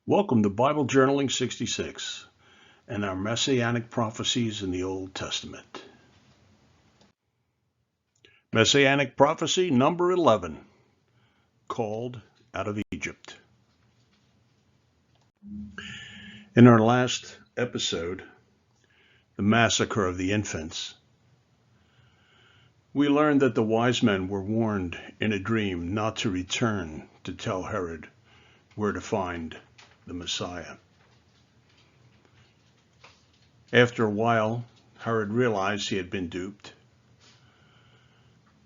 Welcome to Bible Journaling 66 and our Messianic Prophecies in the Old Testament. Messianic Prophecy number 11, Called Out of Egypt. In our last episode, the massacre of the infants, we learned that the wise men were warned in a dream not to return to tell Herod where to find the Messiah. After a while, Herod realized he had been duped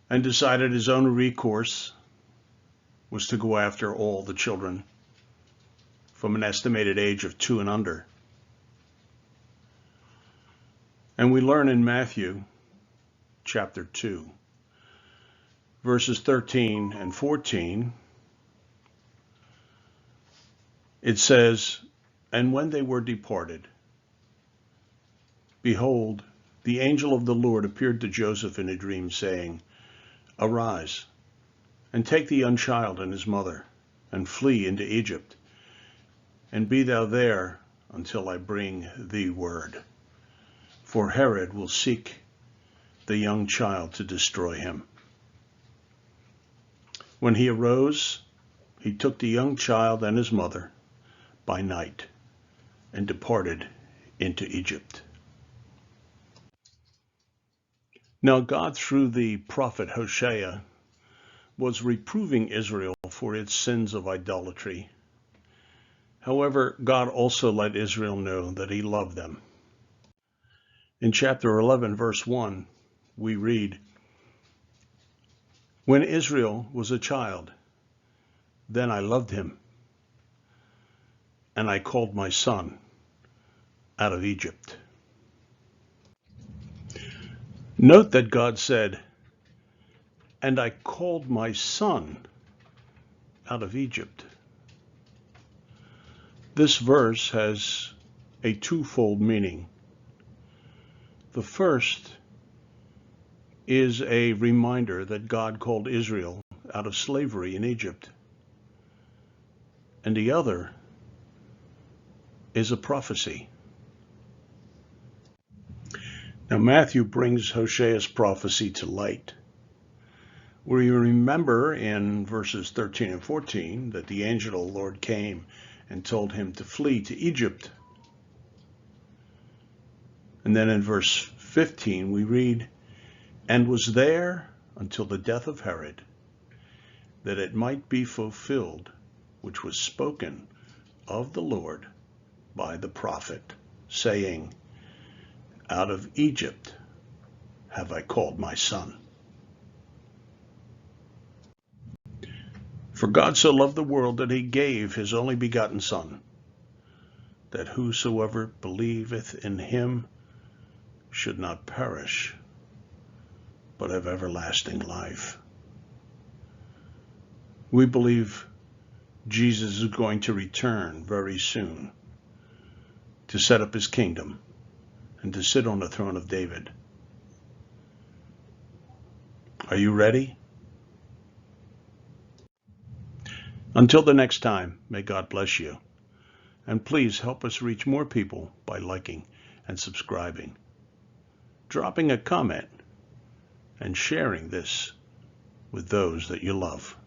and decided his only recourse was to go after all the children from an estimated age of 2 and under. And we learn in Matthew chapter 2, verses 13 and 14, it says, "And when they were departed, behold, the angel of the Lord appeared to Joseph in a dream, saying, Arise, and take the young child and his mother, and flee into Egypt, and be thou there until I bring thee word. For Herod will seek the young child to destroy him. When he arose, he took the young child and his mother by night and departed into Egypt." Now God, through the prophet Hosea, was reproving Israel for its sins of idolatry. However, God also let Israel know that he loved them. In chapter 11, verse 1, we read, "When Israel was a child, then I loved him, and I called my son out of Egypt." Note that God said, "And I called my son out of Egypt." This verse has a twofold meaning. The first is a reminder that God called Israel out of slavery in Egypt. And the other is a prophecy. Now Matthew brings Hosea's prophecy to light. We remember in verses 13 and 14 that the angel of the Lord came and told him to flee to Egypt. And then in verse 15 we read, "And was there until the death of Herod, that it might be fulfilled, which was spoken of the Lord by the prophet, saying, Out of Egypt have I called my son." "For God so loved the world that he gave his only begotten Son, that whosoever believeth in him should not perish, but have everlasting life." We believe Jesus is going to return very soon to set up his kingdom and to sit on the throne of David. Are you ready? Until the next time, may God bless you. And please help us reach more people by liking and subscribing, dropping a comment, and sharing this with those that you love.